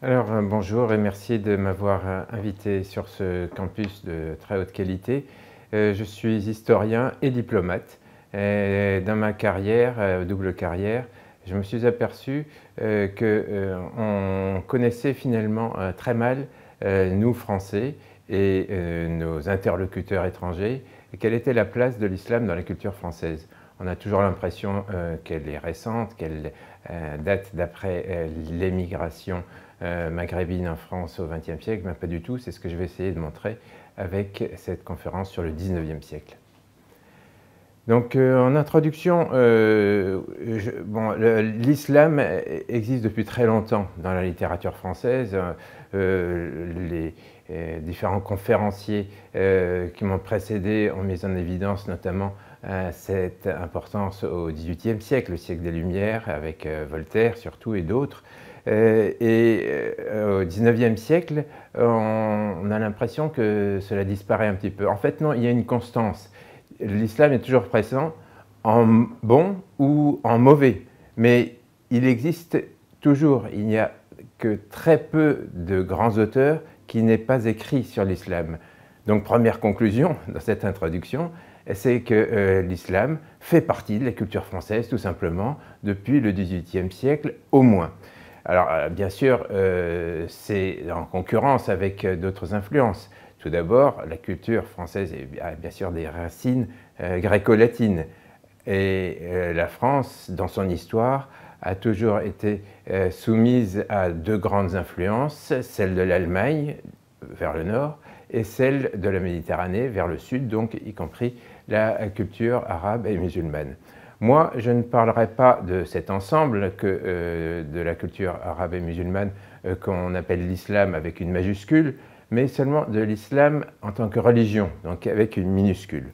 Bonjour et merci de m'avoir invité sur ce campus de très haute qualité. Je suis historien et diplomate. Et dans ma carrière, double carrière, je me suis aperçu qu'on connaissait finalement très mal, nous Français et nos interlocuteurs étrangers, quelle était la place de l'islam dans la culture française. On a toujours l'impression qu'elle est récente, qu'elle date d'après l'émigration maghrébine en France au XXe siècle, mais pas du tout. C'est ce que je vais essayer de montrer avec cette conférence sur le XIXe siècle. Donc, en introduction, l'islam existe depuis très longtemps dans la littérature française. Les différents conférenciers qui m'ont précédé ont mis en évidence notamment cette importance au XVIIIe siècle, le siècle des Lumières, avec Voltaire surtout et d'autres. Au XIXe siècle, on a l'impression que cela disparaît un petit peu. En fait, non, il y a une constance. L'islam est toujours présent en bon ou en mauvais, mais il existe toujours. Il n'y a que très peu de grands auteurs qui n'aient pas écrit sur l'islam. Donc, première conclusion dans cette introduction, c'est que l'islam fait partie de la culture française, tout simplement, depuis le XVIIIe siècle au moins. Alors, bien sûr, c'est en concurrence avec d'autres influences. Tout d'abord, la culture française a bien sûr des racines gréco-latines. Et la France, dans son histoire, a toujours été soumise à deux grandes influences, celle de l'Allemagne vers le nord et celle de la Méditerranée vers le sud, donc y compris la culture arabe et musulmane. Moi, je ne parlerai pas de cet ensemble de la culture arabe et musulmane qu'on appelle l'islam avec une majuscule, mais seulement de l'islam en tant que religion, donc avec une minuscule.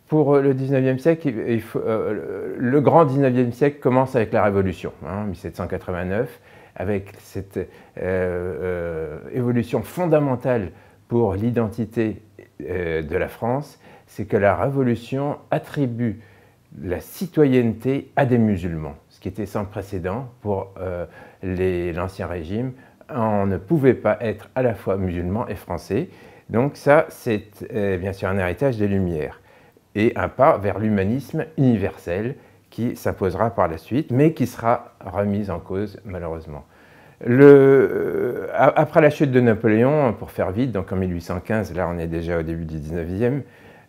Pour le XIXe siècle, le grand XIXe siècle commence avec la Révolution, 1789, avec cette évolution fondamentale pour l'identité de la France, c'est que la Révolution attribue la citoyenneté à des musulmans, ce qui était sans précédent pour l'Ancien Régime. On ne pouvait pas être à la fois musulman et français. Donc ça, c'est bien sûr un héritage des Lumières et un pas vers l'humanisme universel qui s'imposera par la suite, mais qui sera remis en cause malheureusement. Après la chute de Napoléon, pour faire vite, donc en 1815, là on est déjà au début du 19e,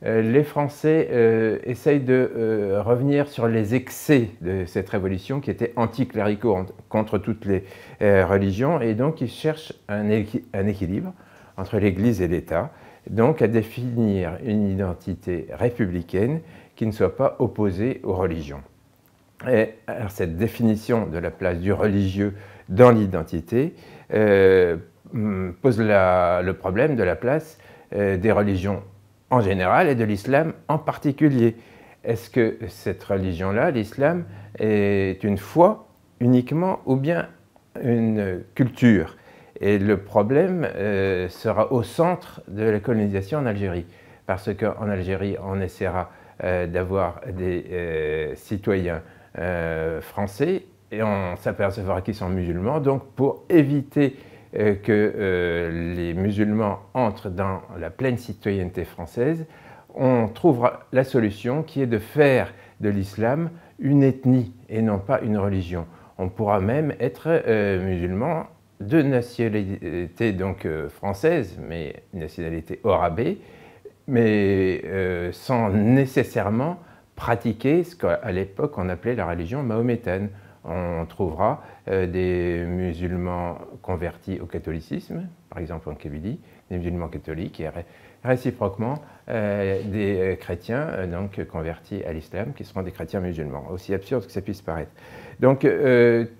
les Français essayent de revenir sur les excès de cette révolution qui était anticléricaux contre toutes les religions, et donc ils cherchent un équilibre entre l'Église et l'État, donc à définir une identité républicaine qui ne soit pas opposée aux religions. Et alors, cette définition de la place du religieux dans l'identité pose le problème de la place des religions en général et de l'islam en particulier. Est-ce que cette religion-là, l'islam, est une foi uniquement ou bien une culture? Et le problème sera au centre de la colonisation en Algérie, parce qu'en Algérie, on essaiera d'avoir des citoyens français et on s'apercevra qu'ils sont musulmans. Donc, pour éviter que les musulmans entrent dans la pleine citoyenneté française, on trouvera la solution qui est de faire de l'islam une ethnie et non pas une religion. On pourra même être musulman de nationalité donc française, mais nationalité arabée, mais sans nécessairement pratiquer ce qu'à l'époque on appelait la religion mahométane. On trouvera des musulmans convertis au catholicisme, par exemple en Kabylie, des musulmans catholiques, et réciproquement des chrétiens donc convertis à l'islam, qui seront des chrétiens musulmans, aussi absurde que ça puisse paraître. Donc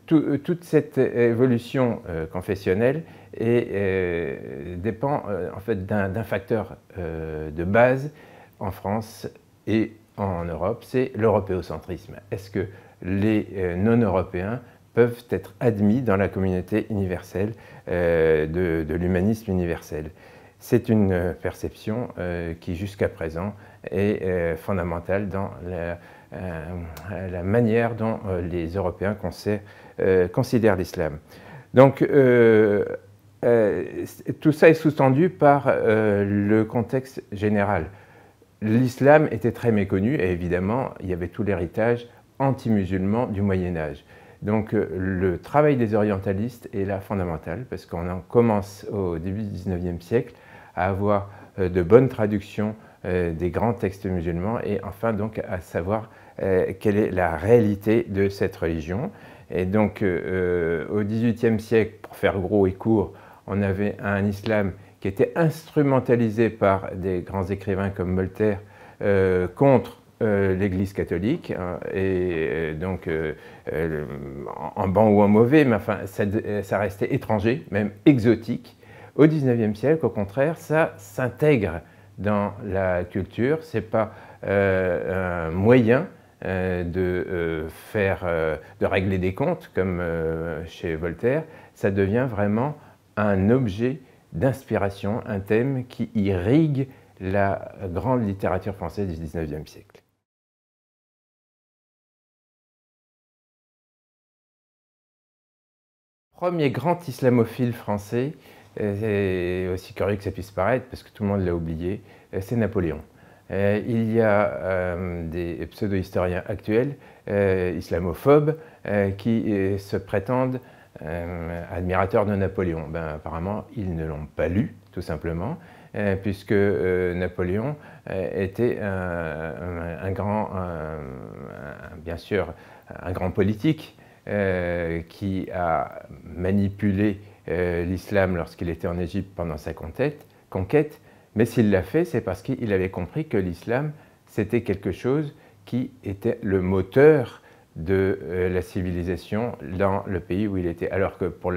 toute cette évolution confessionnelle dépend en fait d'un facteur de base en France et en Europe, c'est l'européocentrisme. Est-ce que les non-européens peuvent être admis dans la communauté universelle de l'humanisme universel? C'est une perception qui, jusqu'à présent, est fondamentale dans la manière dont les Européens considèrent l'islam. Donc, tout ça est sous-tendu par le contexte général. L'islam était très méconnu et évidemment, il y avait tout l'héritage anti-musulman du Moyen-Âge. Donc le travail des orientalistes est là fondamental parce qu'on en commence au début du XIXe siècle à avoir de bonnes traductions des grands textes musulmans et enfin donc à savoir quelle est la réalité de cette religion. Et donc au XVIIIe siècle, pour faire gros et court, on avait un islam qui était instrumentalisé par des grands écrivains comme Voltaire contre l'Église catholique, hein, et donc en bon ou en mauvais, mais enfin ça restait étranger, même exotique. Au XIXe siècle, au contraire, ça s'intègre dans la culture. C'est pas un moyen de régler des comptes comme chez Voltaire. Ça devient vraiment un objet d'inspiration, un thème qui irrigue la grande littérature française du XIXe siècle. Premier grand islamophile français, c'est aussi curieux que ça puisse paraître, parce que tout le monde l'a oublié, c'est Napoléon. Il y a des pseudo-historiens actuels, islamophobes, qui se prétendent admirateurs de Napoléon. Ben, apparemment, ils ne l'ont pas lu, tout simplement, puisque Napoléon était bien sûr, un grand politique qui a manipulé l'islam lorsqu'il était en Égypte pendant sa conquête, mais s'il l'a fait, c'est parce qu'il avait compris que l'islam, c'était quelque chose qui était le moteur de la civilisation dans le pays où il était. Alors que pour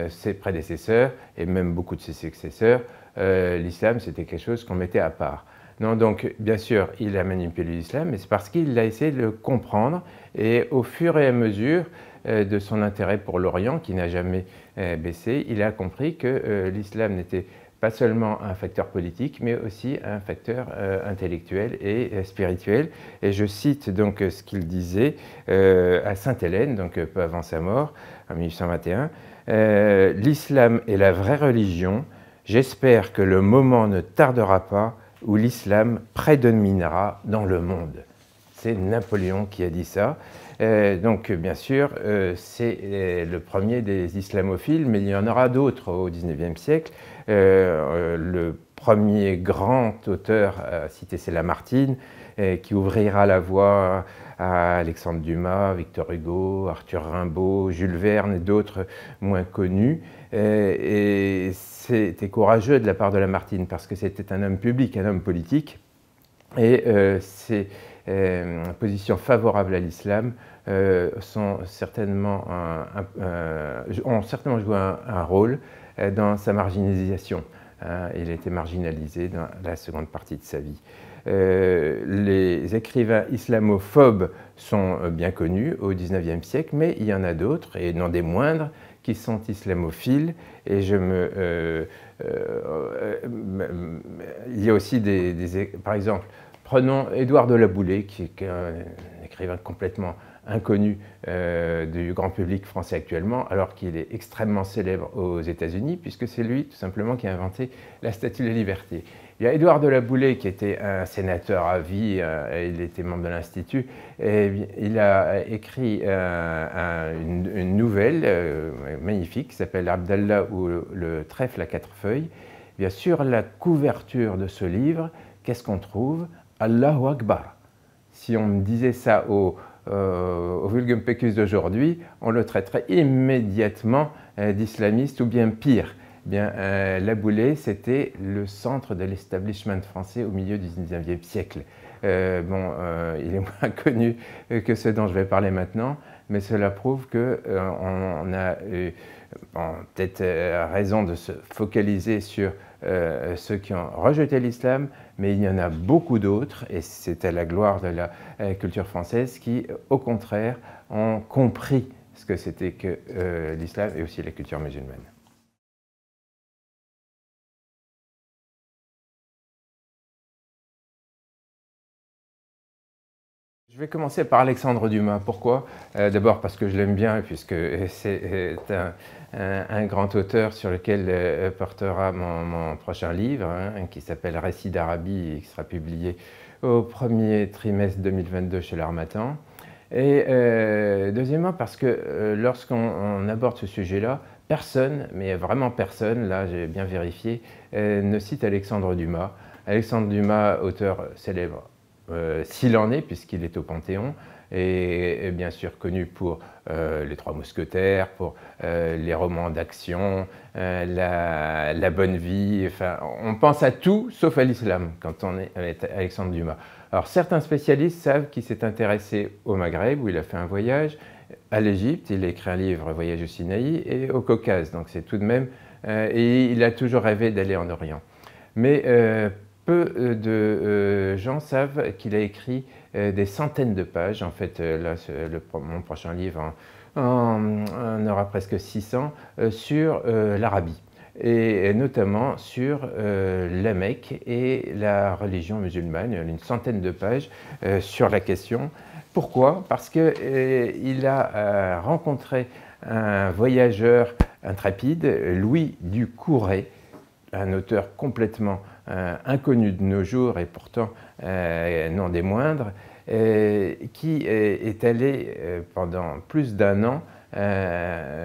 ses prédécesseurs, et même beaucoup de ses successeurs, l'islam, c'était quelque chose qu'on mettait à part. Non, donc, bien sûr, il a manipulé l'islam, mais c'est parce qu'il a essayé de le comprendre, et au fur et à mesure de son intérêt pour l'Orient, qui n'a jamais baissé, il a compris que l'islam n'était pas seulement un facteur politique, mais aussi un facteur intellectuel et spirituel. Et je cite donc ce qu'il disait à Sainte-Hélène, donc peu avant sa mort, en 1821. L'islam est la vraie religion. J'espère que le moment ne tardera pas où l'islam prédominera dans le monde. C'est Napoléon qui a dit ça. Donc, bien sûr, c'est le premier des islamophiles, mais il y en aura d'autres au XIXe siècle. Le premier grand auteur à citer, c'est Lamartine, qui ouvrira la voie à Alexandre Dumas, Victor Hugo, Arthur Rimbaud, Jules Verne et d'autres moins connus. Et c'était courageux de la part de Lamartine parce que c'était un homme public, un homme politique. Et ses positions favorables à l'islam ont certainement joué un rôle dans sa marginalisation. Il a été marginalisé dans la seconde partie de sa vie. Les écrivains islamophobes sont bien connus au XIXe siècle, mais il y en a d'autres, et non des moindres, qui sont islamophiles. Et il y a aussi par exemple, prenons Édouard de La Boulay, qui est un écrivain complètement inconnu du grand public français actuellement, alors qu'il est extrêmement célèbre aux États-Unis, puisque c'est lui, tout simplement, qui a inventé la Statue de la Liberté. Il y a Édouard de La Boulay, qui était un sénateur à vie, il était membre de l'Institut, et il a écrit une nouvelle magnifique qui s'appelle Abdallah ou le trèfle à 4 feuilles. Bien sûr, la couverture de ce livre, qu'est-ce qu'on trouve? Allahu Akbar. Si on me disait ça au Vulgum Pecus d'aujourd'hui, on le traiterait immédiatement d'islamiste ou bien pire. Bien, La Boulay, c'était le centre de l'establishment français au milieu du XIXe siècle. Il est moins connu que ce dont je vais parler maintenant, mais cela prouve qu'on a peut-être raison de se focaliser sur ceux qui ont rejeté l'islam, mais il y en a beaucoup d'autres, et c'est à la gloire de la culture française, qui, au contraire, ont compris ce que c'était que l'islam et aussi la culture musulmane. Je vais commencer par Alexandre Dumas. Pourquoi? D'abord parce que je l'aime bien, puisque c'est un grand auteur sur lequel portera mon prochain livre, hein, qui s'appelle Récits d'Arabie et qui sera publié au premier trimestre 2022 chez l'Harmattan. Et deuxièmement parce que lorsqu'on aborde ce sujet-là, personne, mais vraiment personne, là j'ai bien vérifié, ne cite Alexandre Dumas. Alexandre Dumas, auteur célèbre, s'il en est, puisqu'il est au Panthéon, et bien sûr connu pour Les Trois Mousquetaires, pour les romans d'action, la bonne vie, enfin, on pense à tout sauf à l'islam quand on est avec Alexandre Dumas. Alors certains spécialistes savent qu'il s'est intéressé au Maghreb, où il a fait un voyage, à l'Égypte, il a écrit un livre, Voyage au Sinaï, et au Caucase, donc c'est tout de même, et il a toujours rêvé d'aller en Orient. Mais peu de gens savent qu'il a écrit des centaines de pages. En fait, là, mon prochain livre en aura presque 600 sur l'Arabie, et notamment sur la Mecque et la religion musulmane. Il y a une centaine de pages sur la question. Pourquoi? Parce qu'il a rencontré un voyageur intrépide, Louis du Couret, un auteur complètement inconnu de nos jours et pourtant non des moindres, qui est allé pendant plus d'un an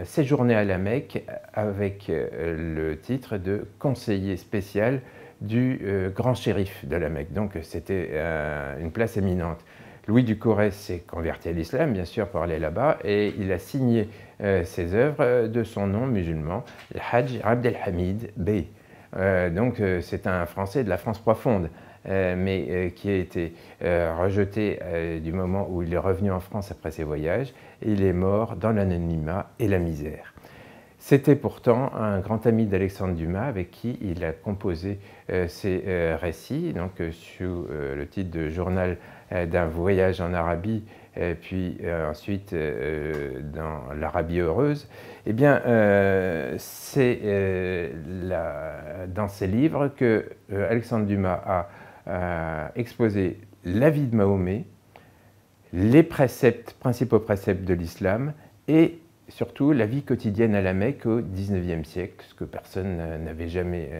séjourner à la Mecque avec le titre de conseiller spécial du grand shérif de la Mecque. Donc c'était une place éminente. Louis du Couret s'est converti à l'islam, bien sûr, pour aller là-bas, et il a signé ses œuvres de son nom musulman, le Hajj Abdelhamid Bey. Donc c'est un Français de la France profonde, mais qui a été rejeté du moment où il est revenu en France après ses voyages, et il est mort dans l'anonymat et la misère. C'était pourtant un grand ami d'Alexandre Dumas avec qui il a composé ses récits, donc sous le titre de Journal d'un voyage en Arabie, puis ensuite dans l'Arabie heureuse. Eh bien, c'est dans ces livres que Alexandre Dumas a exposé la vie de Mahomet, les principaux préceptes de l'islam et surtout la vie quotidienne à la Mecque au XIXe siècle, ce que personne n'avait jamais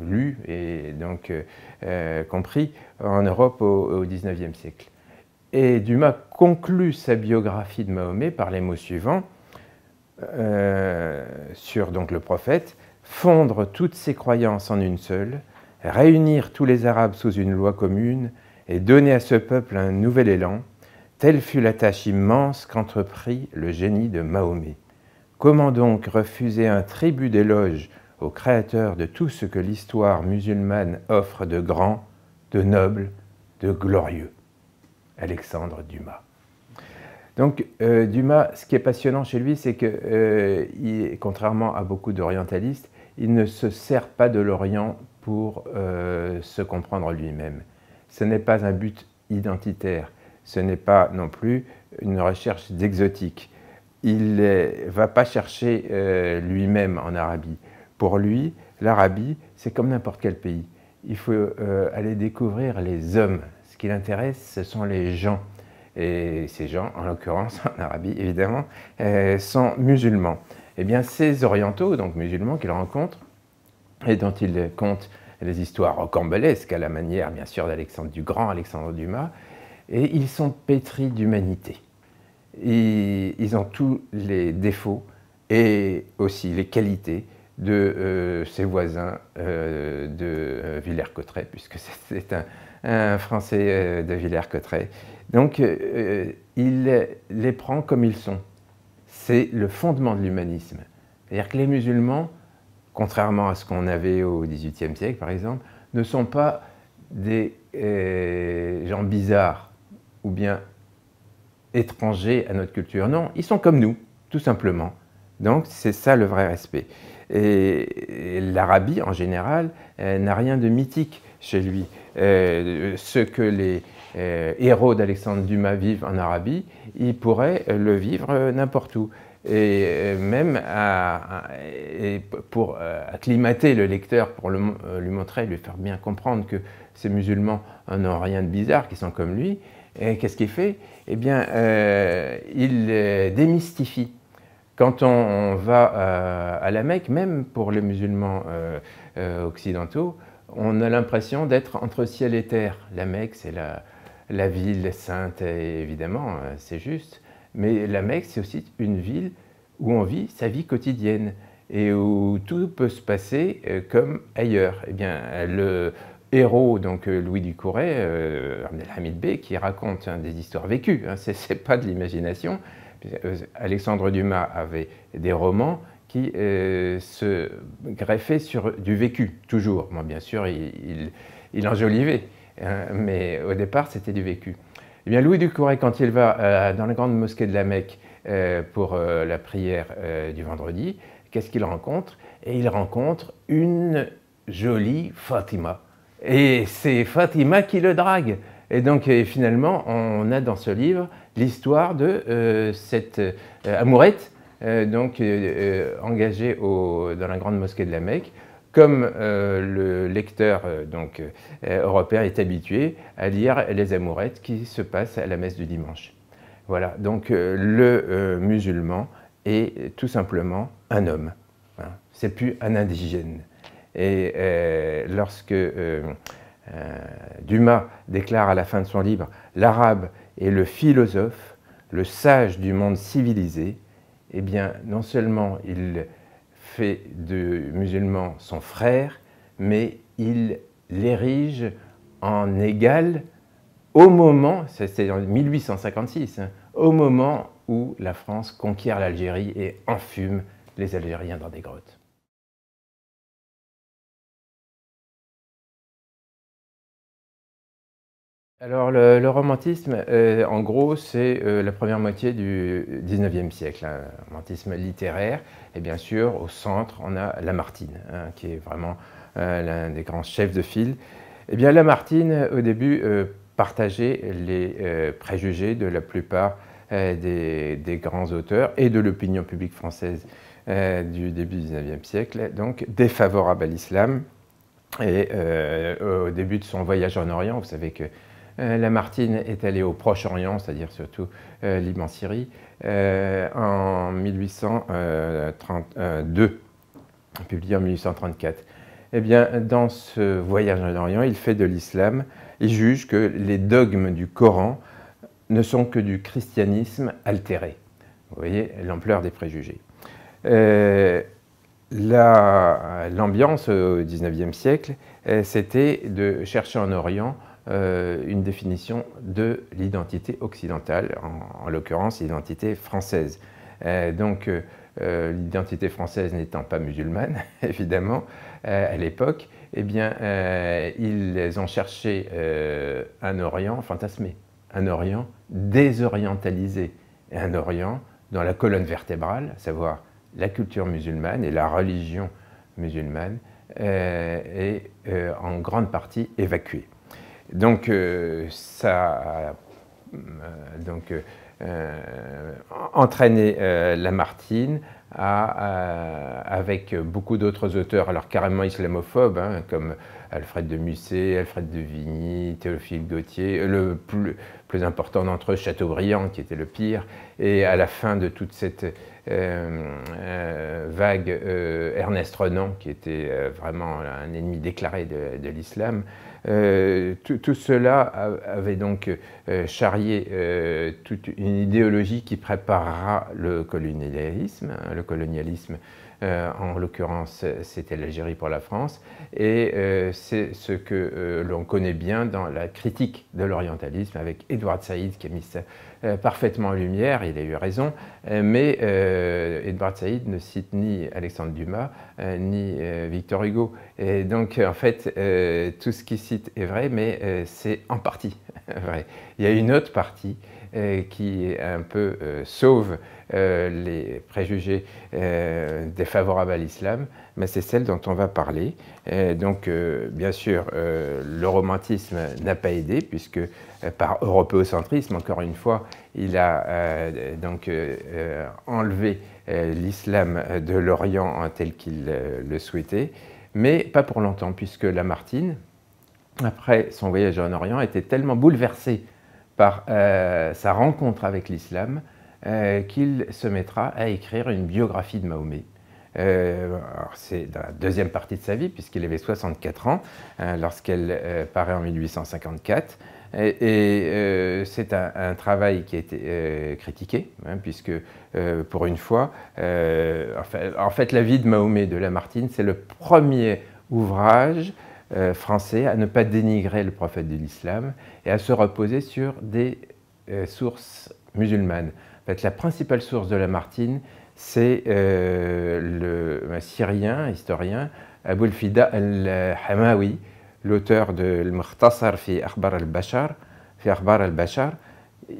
lu et donc compris en Europe au XIXe siècle. Et Dumas conclut sa biographie de Mahomet par les mots suivants sur donc, le prophète: fondre toutes ses croyances en une seule, réunir tous les Arabes sous une loi commune et donner à ce peuple un nouvel élan. Telle fut la tâche immense qu'entreprit le génie de Mahomet. Comment donc refuser un tribut d'éloge au créateur de tout ce que l'histoire musulmane offre de grand, de noble, de glorieux? Alexandre Dumas. Donc Dumas, ce qui est passionnant chez lui, c'est que, contrairement à beaucoup d'orientalistes, il ne se sert pas de l'Orient pour se comprendre lui-même. Ce n'est pas un but identitaire. Ce n'est pas non plus une recherche d'exotique. Il ne va pas chercher lui-même en Arabie. Pour lui, l'Arabie, c'est comme n'importe quel pays. Il faut aller découvrir les hommes. Ce qui l'intéresse, ce sont les gens. Et ces gens, en l'occurrence en Arabie, évidemment, sont musulmans. Eh bien, ces orientaux, donc musulmans, qu'il rencontre et dont il compte les histoires rocambolesques, à la manière, bien sûr, d'Alexandre du Grand, Alexandre Dumas, et ils sont pétris d'humanité. Ils ont tous les défauts et aussi les qualités de ses voisins de Villers-Cotterêts, puisque c'est un Français de Villers-Cotterêts. Donc il les prend comme ils sont. C'est le fondement de l'humanisme. C'est-à-dire que les musulmans, contrairement à ce qu'on avait au XVIIIe siècle par exemple, ne sont pas des gens bizarres ou bien étrangers à notre culture. Non, ils sont comme nous, tout simplement. Donc c'est ça le vrai respect. Et l'Arabie, en général, n'a rien de mythique chez lui. Ce que les héros d'Alexandre Dumas vivent en Arabie, ils pourraient le vivre n'importe où. et même pour acclimater le lecteur, pour lui montrer, lui faire bien comprendre que ces musulmans n'ont rien de bizarre, qui sont comme lui. Et qu'est-ce qu'il fait? Eh bien, il démystifie. Quand on va à la Mecque, même pour les musulmans occidentaux, on a l'impression d'être entre ciel et terre. La Mecque, c'est la ville sainte, évidemment, c'est juste. Mais la Mecque, c'est aussi une ville où on vit sa vie quotidienne et où tout peut se passer comme ailleurs. Eh bien, le héros, donc Louis Ducouret, Abdelhamid Bey, qui raconte des histoires vécues, c'est pas de l'imagination. Alexandre Dumas avait des romans qui se greffaient sur du vécu, toujours. Bon, bien sûr, il enjolivait, mais au départ, c'était du vécu. Eh bien, Louis Ducouret, quand il va dans la grande mosquée de la Mecque pour la prière du vendredi, qu'est-ce qu'il rencontre? Et il rencontre une jolie Fatima. Et c'est Fatima qui le drague. Et donc, finalement, on a dans ce livre l'histoire de cette amourette engagée dans la grande mosquée de la Mecque, comme le lecteur européen est habitué à lire les amourettes qui se passent à la messe du dimanche. Voilà, donc le musulman est tout simplement un homme, hein. C'est plus un indigène. Et lorsque Dumas déclare à la fin de son livre « L'arabe est le philosophe, le sage du monde civilisé », eh bien, non seulement il fait de musulman son frère, mais il l'érige en égal au moment, c'est en 1856, au moment où la France conquiert l'Algérie et enfume les Algériens dans des grottes. Alors le romantisme, en gros, c'est la première moitié du XIXe siècle, un romantisme littéraire. Et bien sûr, au centre, on a Lamartine, qui est vraiment l'un des grands chefs de file. Eh bien, Lamartine, au début, partageait les préjugés de la plupart des grands auteurs et de l'opinion publique française du début du XIXe siècle, donc défavorable à l'islam. Et au début de son voyage en Orient, vous savez que Lamartine est allé au Proche-Orient, c'est-à-dire surtout Liban-Syrie, en 1832, publié en 1834. Eh bien, dans ce voyage en Orient, il fait de l'islam, il juge que les dogmes du Coran ne sont que du christianisme altéré. Vous voyez l'ampleur des préjugés. L'ambiance au XIXe siècle, c'était de chercher en Orient une définition de l'identité occidentale, en l'occurrence l'identité française. L'identité française n'étant pas musulmane, évidemment, à l'époque, eh bien, ils ont cherché un Orient fantasmé, un Orient désorientalisé, et un Orient dont la colonne vertébrale, à savoir la culture musulmane et la religion musulmane, est en grande partie évacuée. Donc, ça a entraîné Lamartine avec beaucoup d'autres auteurs, alors carrément islamophobes, comme Alfred de Musset, Alfred de Vigny, Théophile Gautier, le plus important d'entre eux, Chateaubriand, qui était le pire, et à la fin de toute cette vague, Ernest Renan, qui était vraiment un ennemi déclaré de l'islam. Tout cela avait donc charrié toute une idéologie qui préparera le colonialisme. Le colonialisme, en l'occurrence, c'était l'Algérie pour la France, et c'est ce que l'on connaît bien dans la critique de l'orientalisme avec Edward Said qui a mis ça parfaitement en lumière, il a eu raison, mais Edward Said ne cite ni Alexandre Dumas ni Victor Hugo. Et donc en fait, tout ce qu'il cite est vrai, mais c'est en partie vrai. Il y a une autre partie qui un peu sauve les préjugés défavorables à l'islam, mais c'est celle dont on va parler. Donc, bien sûr, le romantisme n'a pas aidé, puisque par européocentrisme, encore une fois, il a donc enlevé l'islam de l'Orient tel qu'il le souhaitait, mais pas pour longtemps, puisque Lamartine, après son voyage en Orient, était tellement bouleversé par sa rencontre avec l'islam qu'il se mettra à écrire une biographie de Mahomet. C'est dans la deuxième partie de sa vie, puisqu'il avait 64 ans lorsqu'elle paraît en 1854. C'est un travail qui a été critiqué, puisque pour une fois, en fait, la vie de Mahomet de Lamartine, c'est le premier ouvrage français à ne pas dénigrer le prophète de l'islam et à se reposer sur des sources musulmanes. En fait, la principale source de Lamartine, c'est le syrien, historien, Abul Fida al-Hamawi, l'auteur de Al-Mukhtasar fi Akhbar al-Bashar,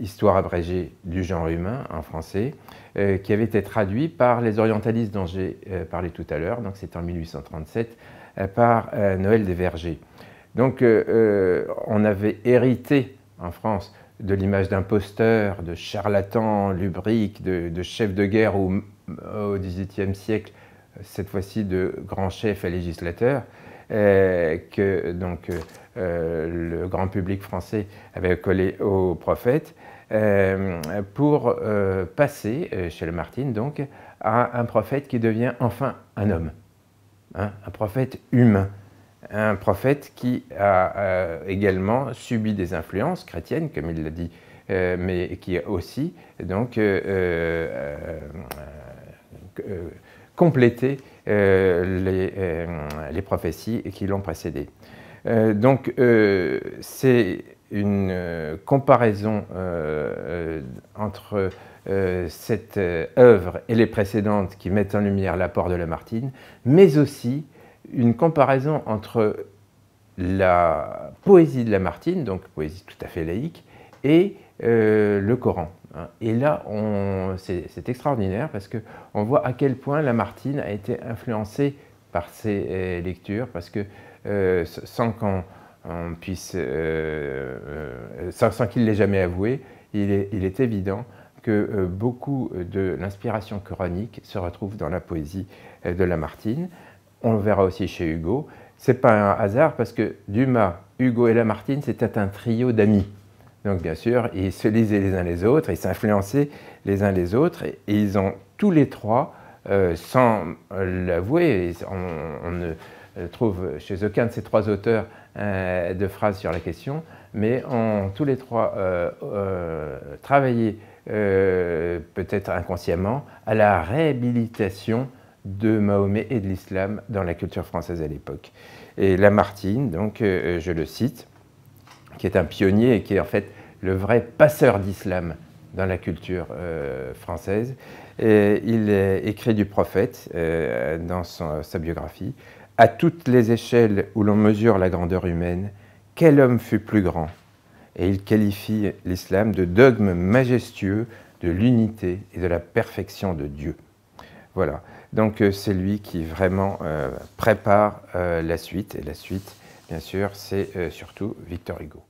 histoire abrégée du genre humain en français, qui avait été traduit par les orientalistes dont j'ai parlé tout à l'heure, donc c'est en 1837, par Noël des Vergers. Donc on avait hérité en France de l'image d'imposteur, de charlatan, lubrique, de chef de guerre ou au XVIIIe siècle, cette fois-ci de grands chefs et législateurs, que donc, le grand public français avait collé au prophète, pour passer chez Lamartine donc, à un prophète qui devient enfin un homme, un prophète humain. Un prophète qui a également subi des influences chrétiennes, comme il l'a dit, mais qui a aussi donc complété les prophéties qui l'ont précédé. Donc c'est une comparaison entre cette œuvre et les précédentes qui mettent en lumière l'apport de Lamartine, mais aussi une comparaison entre la poésie de Lamartine, donc poésie tout à fait laïque, et le Coran. Et là, c'est extraordinaire parce qu'on voit à quel point Lamartine a été influencé par ces lectures, parce que sans qu'on puisse, sans qu'il l'ait jamais avoué, il est évident que beaucoup de l'inspiration coranique se retrouve dans la poésie de Lamartine. On le verra aussi chez Hugo. Ce n'est pas un hasard parce que Dumas, Hugo et Lamartine, c'était un trio d'amis. Donc bien sûr, ils se lisaient les uns les autres, ils s'influençaient les uns les autres, et ils ont tous les trois, sans l'avouer, on ne trouve chez aucun de ces trois auteurs de phrases sur la question, mais ont tous les trois travaillé, peut-être inconsciemment, à la réhabilitation de Mahomet et de l'islam dans la culture française à l'époque. Et Lamartine, donc, je le cite, qui est un pionnier et qui est en fait le vrai passeur d'islam dans la culture française. Et il écrit du prophète dans sa biographie. « À toutes les échelles où l'on mesure la grandeur humaine, quel homme fut plus grand ?» Et il qualifie l'islam de dogme majestueux de l'unité et de la perfection de Dieu. Voilà. Donc c'est lui qui vraiment prépare la suite. Et la suite, bien sûr, c'est surtout Victor Hugo.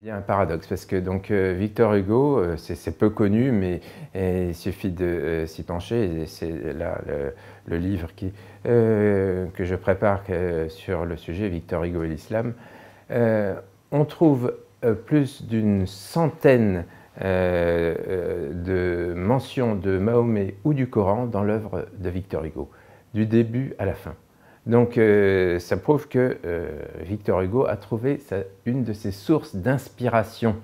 Il y a un paradoxe parce que donc, Victor Hugo, c'est peu connu, mais il suffit de s'y pencher. C'est là le livre que je prépare sur le sujet, Victor Hugo et l'islam. On trouve plus d'une centaine de mentions de Mahomet ou du Coran dans l'œuvre de Victor Hugo, du début à la fin. Donc ça prouve que Victor Hugo a trouvé une de ses sources d'inspiration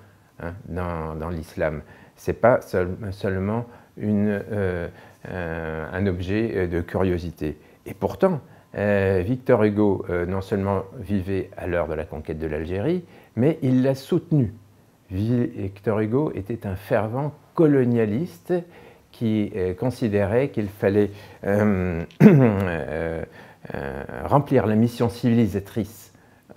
dans l'islam. Ce n'est pas seulement un objet de curiosité. Et pourtant, Victor Hugo non seulement vivait à l'heure de la conquête de l'Algérie, mais il l'a soutenu. Victor Hugo était un fervent colonialiste qui considérait qu'il fallait remplir la mission civilisatrice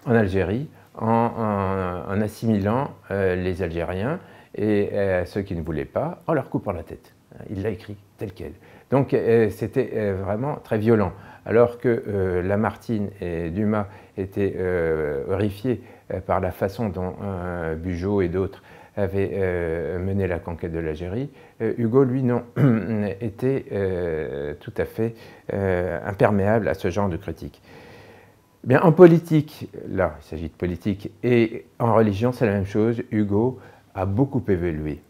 en Algérie en assimilant les Algériens et ceux qui ne voulaient pas, en leur coupant la tête. Il l'a écrit tel quel. Donc c'était vraiment très violent. Alors que Lamartine et Dumas étaient horrifiés par la façon dont Bugeaud et d'autres avaient mené la conquête de l'Algérie, Hugo, lui, non, était tout à fait imperméable à ce genre de critique. Bien, en politique, là, il s'agit de politique, et en religion, c'est la même chose. Hugo a beaucoup évolué.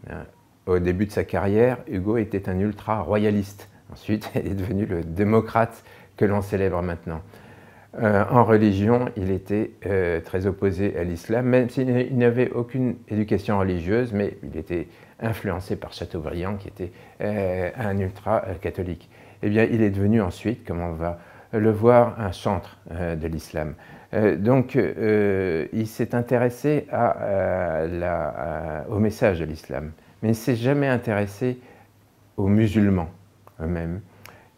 Au début de sa carrière, Hugo était un ultra-royaliste. Ensuite, il est devenu le démocrate que l'on célèbre maintenant. En religion, il était très opposé à l'islam, même s'il n'avait aucune éducation religieuse, mais il était influencé par Chateaubriand, qui était un ultra-catholique. Eh bien, il est devenu ensuite, comme on va le voir, un chantre de l'islam. Donc, il s'est intéressé au message de l'islam, mais il ne s'est jamais intéressé aux musulmans eux-mêmes.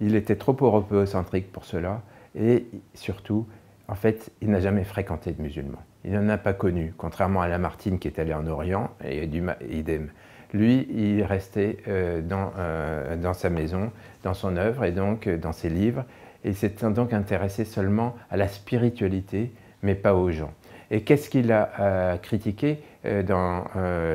Il était trop européocentrique pour cela, et surtout, en fait, il n'a jamais fréquenté de musulmans. Il n'en a pas connu, contrairement à Lamartine qui est allé en Orient, et Dumas, idem. Lui, il restait dans sa maison, dans son œuvre, et donc dans ses livres, et il s'est donc intéressé seulement à la spiritualité, mais pas aux gens. Et qu'est-ce qu'il a critiqué dans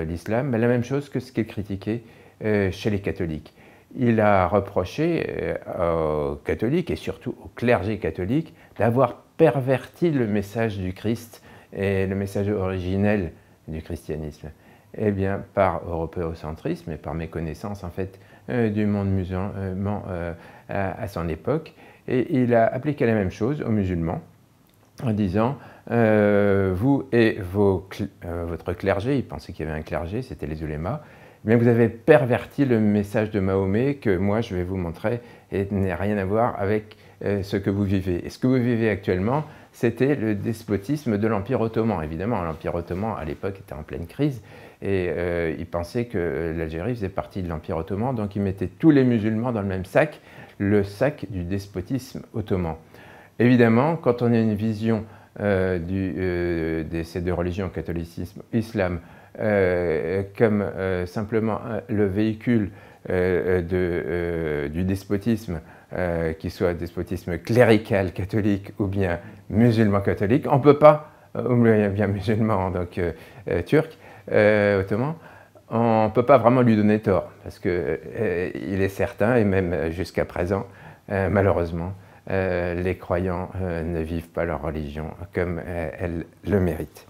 l'islam? La même chose que ce qu'il critiquait chez les catholiques. Il a reproché aux catholiques, et surtout au clergé catholique, d'avoir perverti le message du Christ et le message originel du christianisme. Eh bien, par européocentrisme et par méconnaissance, en fait, du monde musulman à son époque. Et il a appliqué la même chose aux musulmans, en disant vous et votre clergé, il pensait qu'il y avait un clergé, c'était les ulémas, mais vous avez perverti le message de Mahomet que moi je vais vous montrer et n'a rien à voir avec ce que vous vivez. Et ce que vous vivez actuellement, c'était le despotisme de l'Empire ottoman. Évidemment, l'Empire ottoman à l'époque était en pleine crise et il pensait que l'Algérie faisait partie de l'Empire ottoman, donc il mettait tous les musulmans dans le même sac, le sac du despotisme ottoman. Évidemment, quand on a une vision de ces deux religions, catholicisme, islam, comme simplement le véhicule du despotisme, qu'il soit despotisme clérical catholique ou bien musulman catholique, on ne peut pas, ou bien musulman donc turc, ottoman, on ne peut pas vraiment lui donner tort, parce qu'il est certain, et même jusqu'à présent, malheureusement, les croyants ne vivent pas leur religion comme elle le mérite.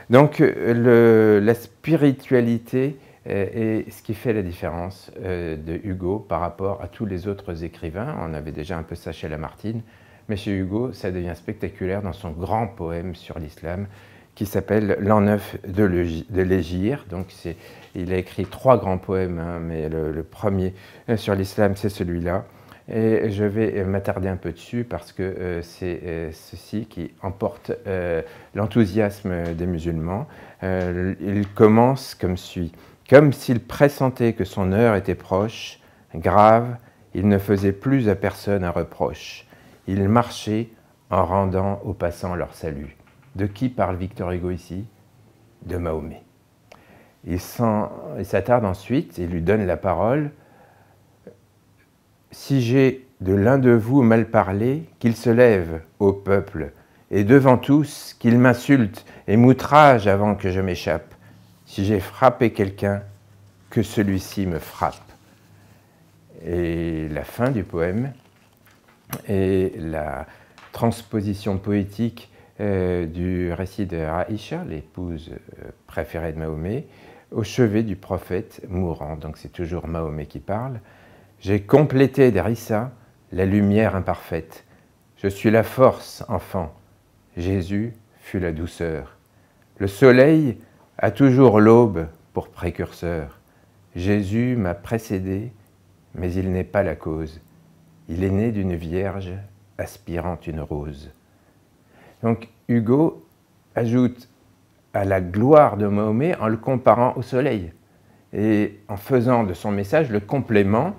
Donc la spiritualité est ce qui fait la différence de Hugo par rapport à tous les autres écrivains. On avait déjà un peu ça chez Lamartine, mais chez Hugo, ça devient spectaculaire dans son grand poème sur l'islam qui s'appelle L'an 9 de l'Hégire. Donc il a écrit 3 grands poèmes, hein, mais le premier sur l'islam, c'est celui-là. Et je vais m'attarder un peu dessus parce que c'est ceci qui emporte l'enthousiasme des musulmans. Il commence comme suit. Comme s'il pressentait que son heure était proche, grave, il ne faisait plus à personne un reproche. Il marchait en rendant aux passants leur salut. De qui parle Victor Hugo ici? De Mahomet. Il s'attarde ensuite, il lui donne la parole. Si j'ai de l'un de vous mal parlé, qu'il se lève, ô peuple, et devant tous, qu'il m'insulte et m'outrage avant que je m'échappe. Si j'ai frappé quelqu'un, que celui-ci me frappe. Et la fin du poème est la transposition poétique du récit de Aïcha, l'épouse préférée de Mahomet, au chevet du prophète mourant. Donc c'est toujours Mahomet qui parle. J'ai complété d'Arissa la lumière imparfaite. Je suis la force, enfant. Jésus fut la douceur. Le soleil a toujours l'aube pour précurseur. Jésus m'a précédé, mais il n'est pas la cause. Il est né d'une vierge aspirant une rose. Donc Hugo ajoute à la gloire de Mahomet en le comparant au soleil et en faisant de son message le complément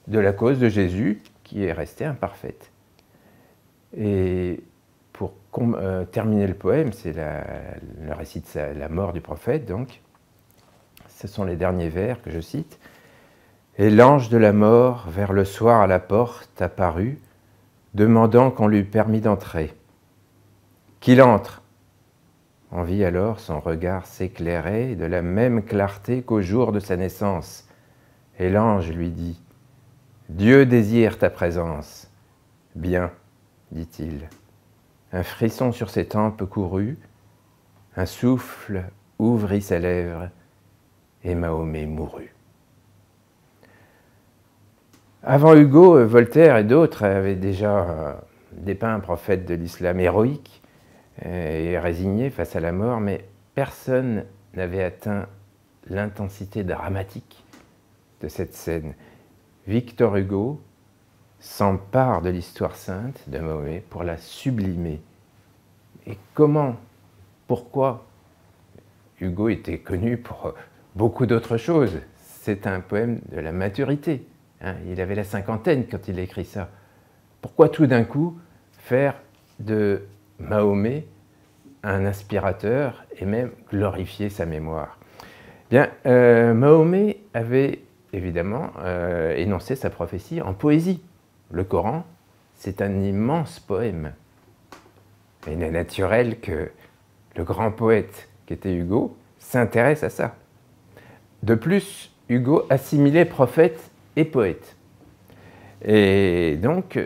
de la cause de Jésus qui est restée imparfaite. Et pour terminer le poème, c'est le récit de la mort du prophète, donc. Ce sont les derniers vers que je cite. « Et l'ange de la mort, vers le soir à la porte, apparut, demandant qu'on lui permît d'entrer. Qu'il entre !» On vit alors son regard s'éclairer de la même clarté qu'au jour de sa naissance. Et l'ange lui dit « Dieu désire ta présence. »« Bien, dit-il. » Un frisson sur ses tempes courut, un souffle ouvrit ses lèvres, et Mahomet mourut. Avant Hugo, Voltaire et d'autres avaient déjà dépeint un prophète de l'islam héroïque et résigné face à la mort, mais personne n'avait atteint l'intensité dramatique de cette scène. Victor Hugo s'empare de l'histoire sainte de Mahomet pour la sublimer. Et comment, pourquoi Hugo était connu pour beaucoup d'autres choses. C'est un poème de la maturité. Il avait la cinquantaine quand il a écrit ça. Pourquoi tout d'un coup faire de Mahomet un inspirateur et même glorifier sa mémoire? Bien, Mahomet avait évidemment énoncé sa prophétie en poésie. Le Coran, c'est un immense poème. Il est naturel que le grand poète qu'était Hugo s'intéresse à ça. De plus, Hugo assimilait prophète et poète. Et donc,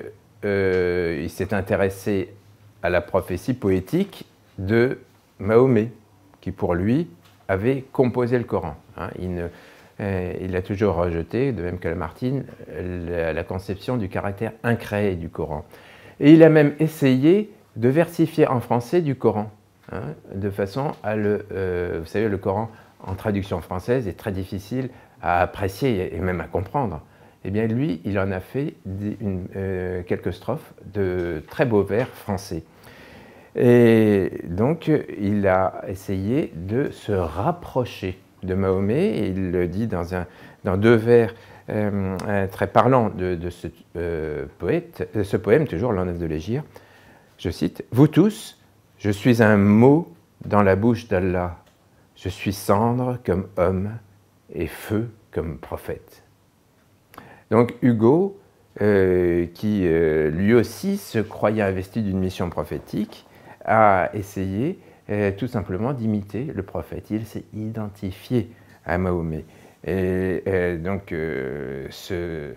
il s'est intéressé à la prophétie poétique de Mahomet, qui pour lui avait composé le Coran. Il a toujours rejeté, de même que Lamartine, la conception du caractère incréé du Coran. Et il a même essayé de versifier en français du Coran, de façon à vous savez, le Coran en traduction française est très difficile à apprécier et même à comprendre. Eh bien, lui, il en a fait quelques strophes de très beaux vers français. Et donc, il a essayé de se rapprocher de Mahomet. Il le dit dans deux vers très parlants de ce poème, toujours l'En de l'Égir. Je cite « Vous tous, je suis un mot dans la bouche d'Allah. Je suis cendre comme homme et feu comme prophète. » Donc Hugo, qui lui aussi se croyait investi d'une mission prophétique, a essayé tout simplement d'imiter le prophète. Il s'est identifié à Mahomet. Et donc ce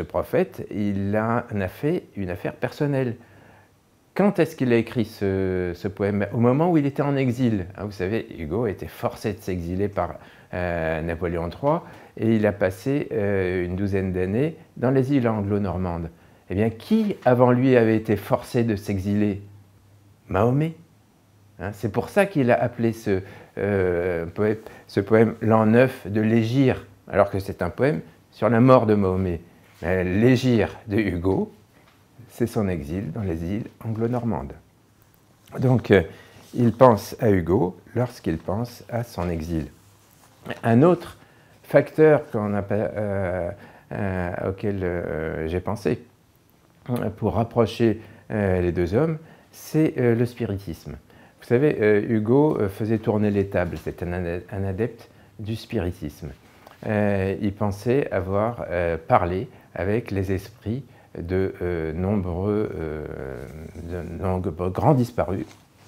prophète, il en a fait une affaire personnelle. Quand est-ce qu'il a écrit ce poème? Au moment où il était en exil. Vous savez, Hugo a été forcé de s'exiler par Napoléon III et il a passé une douzaine d'années dans les îles anglo-normandes. Eh bien, qui avant lui avait été forcé de s'exiler? Mahomet. C'est pour ça qu'il a appelé ce poème L'an 9 de l'Égir, alors que c'est un poème sur la mort de Mahomet. L'Égir de Hugo, c'est son exil dans les îles anglo-normandes. Donc, il pense à Hugo lorsqu'il pense à son exil. Un autre facteur auquel j'ai pensé pour rapprocher les deux hommes, c'est le spiritisme. Vous savez, Hugo faisait tourner les tables, c'était un adepte du spiritisme. Il pensait avoir parlé avec les esprits de nombreux grands disparus,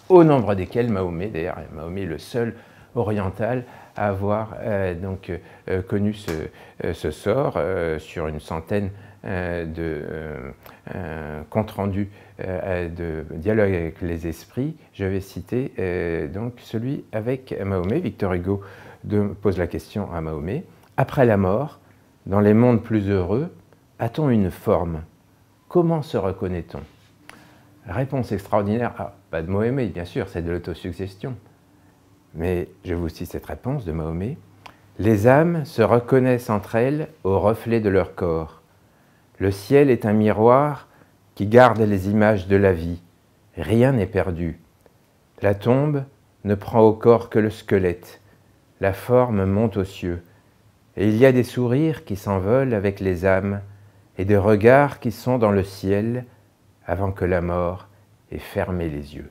au nombre desquels Mahomet, d'ailleurs, Mahomet est le seul oriental à avoir connu ce sort sur une centaine de comptes rendus de dialogue avec les esprits. Je vais citer donc celui avec Mahomet. Victor Hugo pose la question à Mahomet. Après la mort, dans les mondes plus heureux, a-t-on une forme? Comment se reconnaît-on? Réponse extraordinaire, pas de Mahomet, bien sûr, c'est de l'autosuggestion. Mais je vous cite cette réponse de Mahomet. Les âmes se reconnaissent entre elles au reflet de leur corps. Le ciel est un miroir qui garde les images de la vie. Rien n'est perdu. La tombe ne prend au corps que le squelette. La forme monte aux cieux. Et il y a des sourires qui s'envolent avec les âmes et des regards qui sont dans le ciel avant que la mort ait fermé les yeux.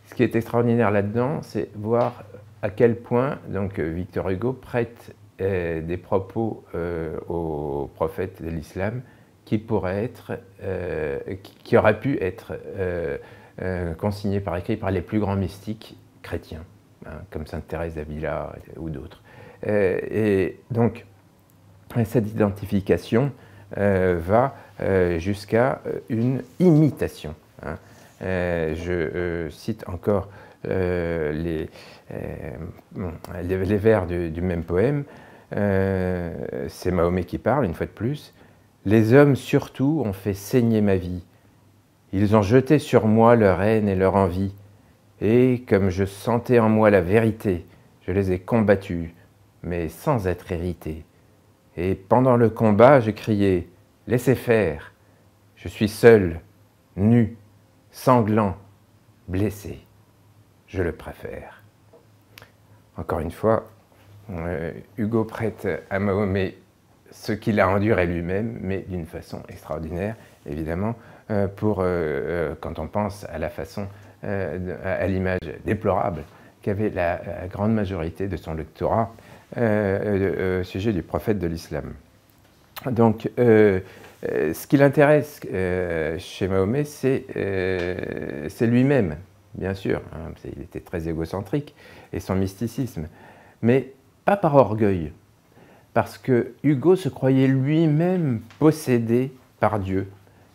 Ce qui est extraordinaire là-dedans, c'est voir à quel point donc, Victor Hugo prête des propos aux prophètes de l'islam qui pourraient être, qui auraient pu être consignés par écrit par les plus grands mystiques chrétiens, hein, comme Sainte Thérèse d'Avila ou d'autres. Et donc, cette identification va jusqu'à une imitation. Hein. Je cite encore les vers du même poème. C'est Mahomet qui parle, une fois de plus. « Les hommes surtout ont fait saigner ma vie. Ils ont jeté sur moi leur haine et leur envie. Et comme je sentais en moi la vérité, je les ai combattus, mais sans être irrité. Et pendant le combat, je criais « Laissez faire, je suis seul, nu, sanglant, blessé. Je le préfère. » Encore une fois, Hugo prête à Mahomet ce qu'il a enduré lui-même, mais d'une façon extraordinaire, évidemment, quand on pense à la façon, à l'image déplorable qu'avait la grande majorité de son lectorat au sujet du prophète de l'islam. Donc, ce qui l'intéresse chez Mahomet, c'est lui-même, bien sûr. Hein, il était très égocentrique, et son mysticisme, mais pas par orgueil, parce que Hugo se croyait lui-même possédé par Dieu.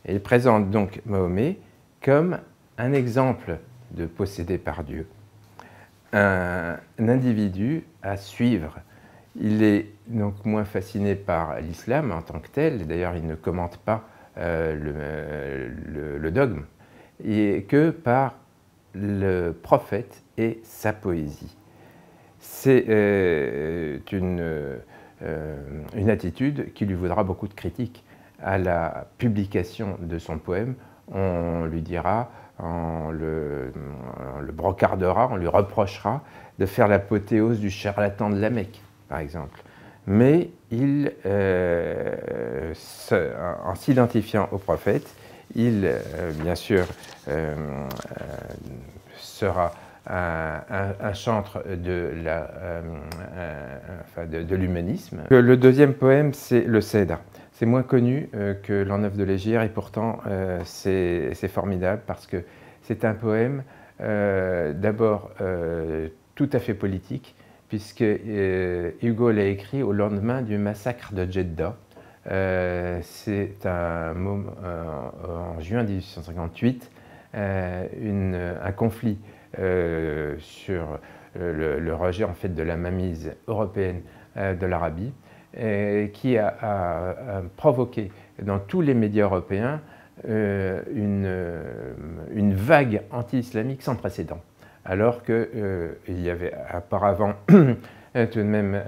Et il présente donc Mahomet comme un exemple de possédé par Dieu, un individu à suivre. Il est donc moins fasciné par l'islam en tant que tel, d'ailleurs il ne commente pas le dogme, que par le prophète et sa poésie. C'est une attitude qui lui vaudra beaucoup de critiques. À la publication de son poème, on lui dira, on le brocardera, on lui reprochera de faire l'apothéose du charlatan de la Mecque, par exemple. Mais il, en s'identifiant au prophète, il, bien sûr, sera un chantre de l'humanisme. Le deuxième poème, c'est le Cèdre. C'est moins connu que L'an neuf de l'Hégire, et pourtant c'est formidable parce que c'est un poème d'abord tout à fait politique, puisque Hugo l'a écrit au lendemain du massacre de Djeddah. C'est en juin 1858, un conflit sur le rejet en fait de la mainmise européenne de l'Arabie, qui a provoqué dans tous les médias européens une vague anti-islamique sans précédent, alors qu'il y avait auparavant tout de même,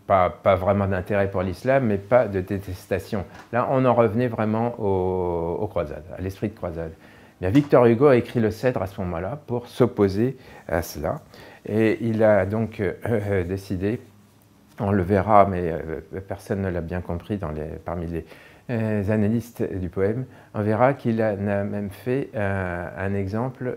pas vraiment d'intérêt pour l'islam, mais pas de détestation. Là, on en revenait vraiment aux croisades, à l'esprit de croisade. Bien, Victor Hugo a écrit le Cèdre à ce moment-là pour s'opposer à cela. Et il a donc décidé, on le verra, mais personne ne l'a bien compris parmi les analystes du poème, on verra qu'il a même fait un exemple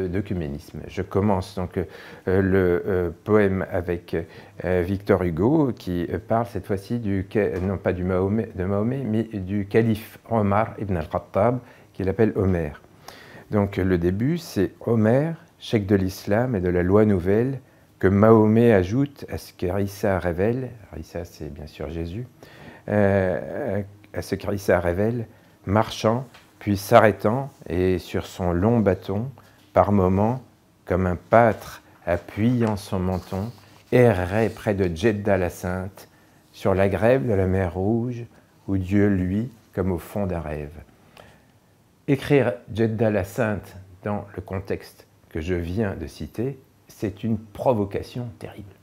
d'œcuménisme. Je commence donc le poème avec Victor Hugo, qui parle cette fois-ci non pas de Mahomet, mais du calife Omar ibn al-Khattab, qu'il appelle Homer. Donc le début, c'est Homer, cheikh de l'islam et de la loi nouvelle, que Mahomet ajoute à ce qu'Issa révèle, Issa c'est bien sûr Jésus, à ce qu'Issa révèle, marchant, puis s'arrêtant, et sur son long bâton, par moments, comme un pâtre appuyant son menton, errait près de Djeddah la Sainte, sur la grève de la mer Rouge, où Dieu luit comme au fond d'un rêve. Écrire Djeddah la Sainte dans le contexte que je viens de citer, c'est une provocation terrible.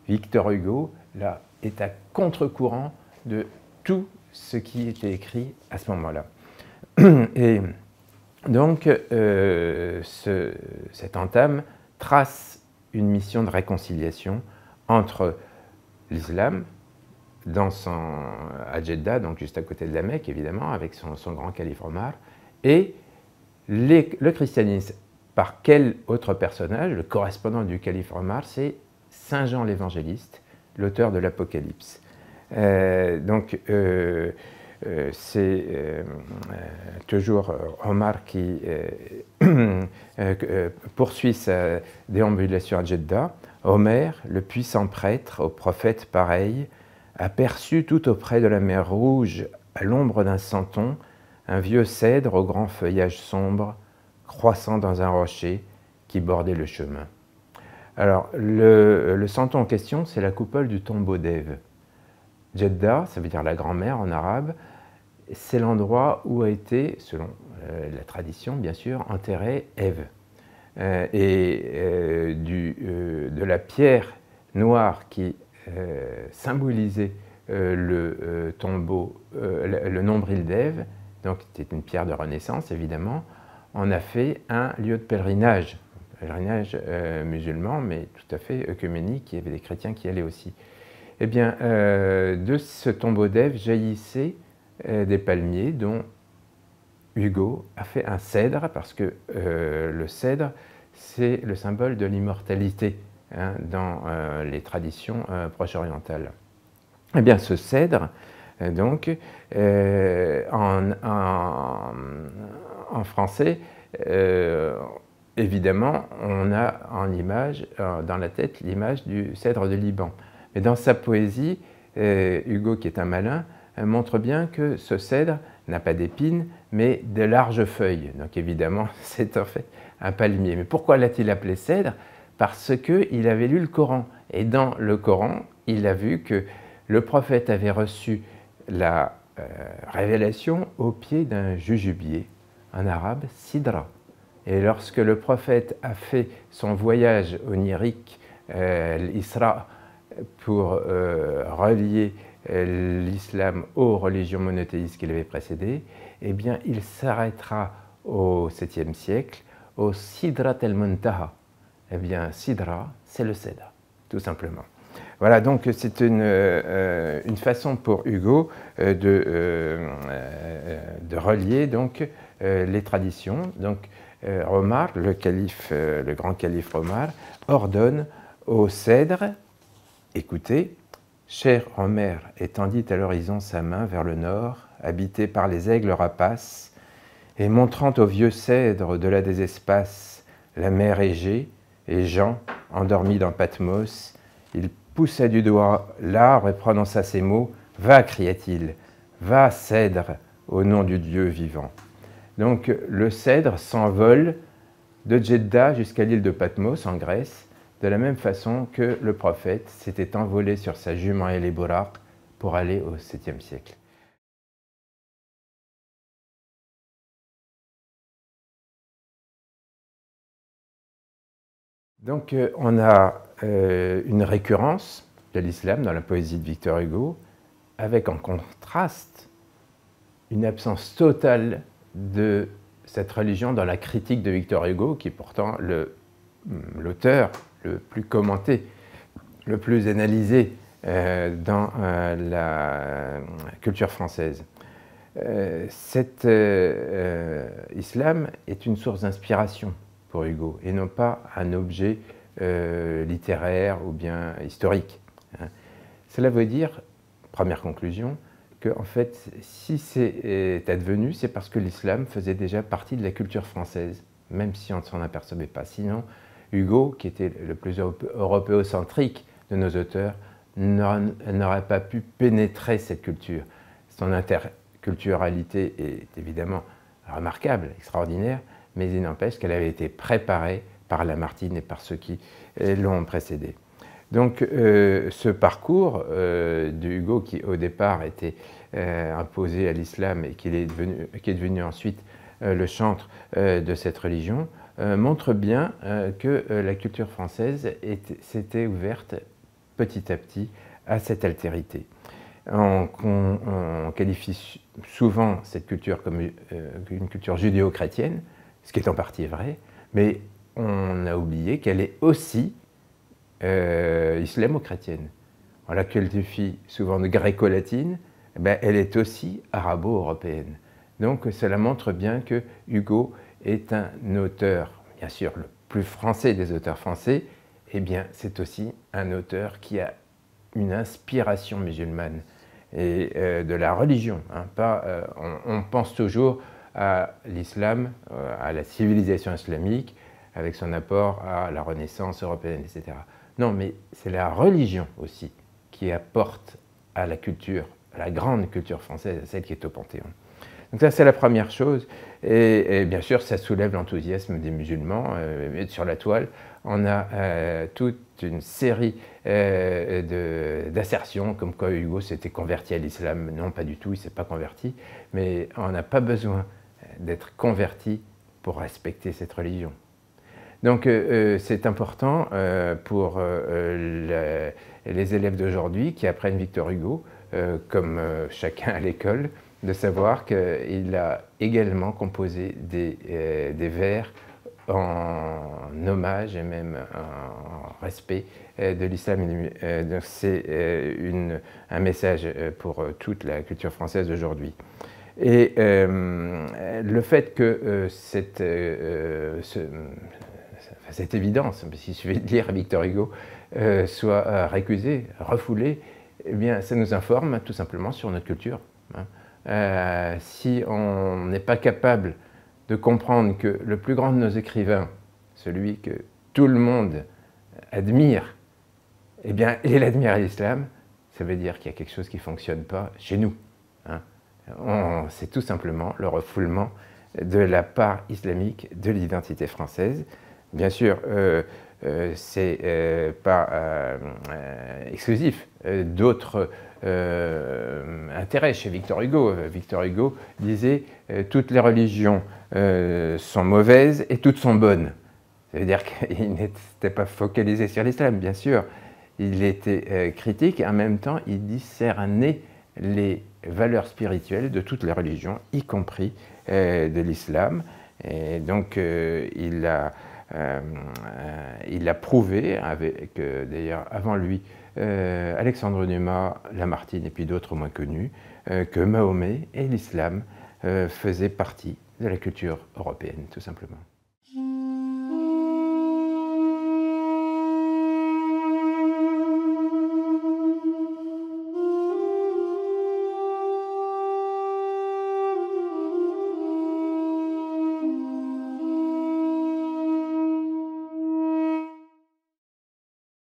Victor Hugo, là, est à contre-courant de tout ce qui était écrit à ce moment-là. Et donc, cette entame trace une mission de réconciliation entre l'islam à Jeddah, donc juste à côté de la Mecque, évidemment, avec son grand calife Omar. Et le christianisme, par quel autre personnage? Le correspondant du calife Omar, c'est Saint Jean l'Évangéliste, l'auteur de l'Apocalypse. C'est toujours Omar qui poursuit sa déambulation à Jeddah. Omer, le puissant prêtre, au prophète pareil, aperçut tout auprès de la mer Rouge, à l'ombre d'un santon, un vieux cèdre au grand feuillage sombre, croissant dans un rocher qui bordait le chemin. Alors, le santon en question, c'est la coupole du tombeau d'Ève. Jeddah, ça veut dire la grand-mère en arabe, c'est l'endroit où a été, selon la tradition bien sûr, enterrée Ève. De la pierre noire qui symbolisait le tombeau, le nombril d'Ève, donc c'était une pierre de Renaissance évidemment, on a fait un lieu de pèlerinage musulman, mais tout à fait œcuménique, il y avait des chrétiens qui allaient aussi. Eh bien, de ce tombeau d'Ève jaillissaient des palmiers dont Hugo a fait un cèdre, parce que le cèdre, c'est le symbole de l'immortalité hein, dans les traditions proche-orientales. Eh bien, ce cèdre, donc, en français, évidemment, on a en image, dans la tête, l'image du cèdre de Liban. Mais dans sa poésie, Hugo, qui est un malin, montre bien que ce cèdre n'a pas d'épines, mais de larges feuilles. Donc évidemment, c'est en fait un palmier. Mais pourquoi l'a-t-il appelé cèdre? Parce qu'il avait lu le Coran. Et dans le Coran, il a vu que le prophète avait reçu la révélation au pied d'un jujubier, en arabe, sidra. Et lorsque le prophète a fait son voyage onirique, l'Isra, pour relier l'islam aux religions monothéistes qui l'avaient précédé, eh bien, il s'arrêtera au 7e siècle, au Sidrat el-Muntaha. Eh bien, Sidra, c'est le cèdre, tout simplement. Voilà, donc c'est une façon pour Hugo de relier donc, les traditions. Donc, Omar, le grand calife Omar, ordonne au cèdre, écoutez, cher Omer, étendit à l'horizon sa main vers le nord, habité par les aigles rapaces, et montrant au vieux cèdre au-delà des espaces la mer Égée, et Jean, endormi dans Patmos, il poussa du doigt l'arbre et prononça ces mots. « Va, cria-t-il, va, cèdre, au nom du Dieu vivant. » Donc le cèdre s'envole de Jeddah jusqu'à l'île de Patmos, en Grèce, de la même façon que le prophète s'était envolé sur sa jument El Buraq pour aller au 7e siècle. Donc on a une récurrence de l'islam dans la poésie de Victor Hugo, avec en contraste une absence totale de cette religion dans la critique de Victor Hugo, qui est pourtant l'auteur le plus commenté, le plus analysé dans la culture française. Cet islam est une source d'inspiration pour Hugo, et non pas un objet littéraire ou bien historique. Cela veut dire, première conclusion, que en fait, si c'est advenu, c'est parce que l'islam faisait déjà partie de la culture française, même si on ne s'en apercevait pas. Sinon, Hugo, qui était le plus européocentrique de nos auteurs, n'aurait pas pu pénétrer cette culture. Son interculturalité est évidemment remarquable, extraordinaire, mais il n'empêche qu'elle avait été préparée par Lamartine et par ceux qui l'ont précédé. Donc ce parcours de Hugo, qui au départ était imposé à l'islam et qui est devenu ensuite le chantre de cette religion, montre bien que la culture française s'était ouverte petit à petit à cette altérité. On qualifie souvent cette culture comme une culture judéo-chrétienne, ce qui est en partie vrai, mais on a oublié qu'elle est aussi islamo-chrétienne. on la qualifie souvent de gréco-latine, eh bien, elle est aussi arabo-européenne. Donc cela montre bien que Hugo est un auteur, bien sûr le plus français des auteurs français, eh bien c'est aussi un auteur qui a une inspiration musulmane et de la religion. Hein, on pense toujours à l'islam, à la civilisation islamique, avec son apport à la Renaissance européenne, etc. Non, mais c'est la religion aussi qui apporte à la culture, à la grande culture française, à celle qui est au Panthéon. Donc ça, c'est la première chose. Et bien sûr, ça soulève l'enthousiasme des musulmans. Sur la toile, on a toute une série d'assertions, comme quoi Hugo s'était converti à l'islam. Non, pas du tout, il ne s'est pas converti. Mais on n'a pas besoin d'être converti pour respecter cette religion. Donc c'est important pour les élèves d'aujourd'hui qui apprennent Victor Hugo, comme chacun à l'école, de savoir qu'il a également composé des vers en hommage et même en respect de l'islam. Donc c'est un message pour toute la culture française d'aujourd'hui. Et le fait que cette évidence, s'il suffit de lire Victor Hugo, soit récusée, refoulée, eh bien, ça nous informe tout simplement sur notre culture. Hein. Si on n'est pas capable de comprendre que le plus grand de nos écrivains, celui que tout le monde admire, eh bien, il admire l'islam, ça veut dire qu'il y a quelque chose qui ne fonctionne pas chez nous. Hein. C'est tout simplement le refoulement de la part islamique de l'identité française. Bien sûr, c'est pas exclusif d'autres intérêts chez Victor Hugo. Victor Hugo disait toutes les religions sont mauvaises et toutes sont bonnes. Ça veut dire qu'il n'était pas focalisé sur l'islam, bien sûr. Il était critique et en même temps il discernait les valeurs spirituelles de toutes les religions, y compris de l'islam. Et donc il a prouvé, avec d'ailleurs avant lui Alexandre Dumas, Lamartine et puis d'autres moins connus, que Mahomet et l'islam faisaient partie de la culture européenne, tout simplement.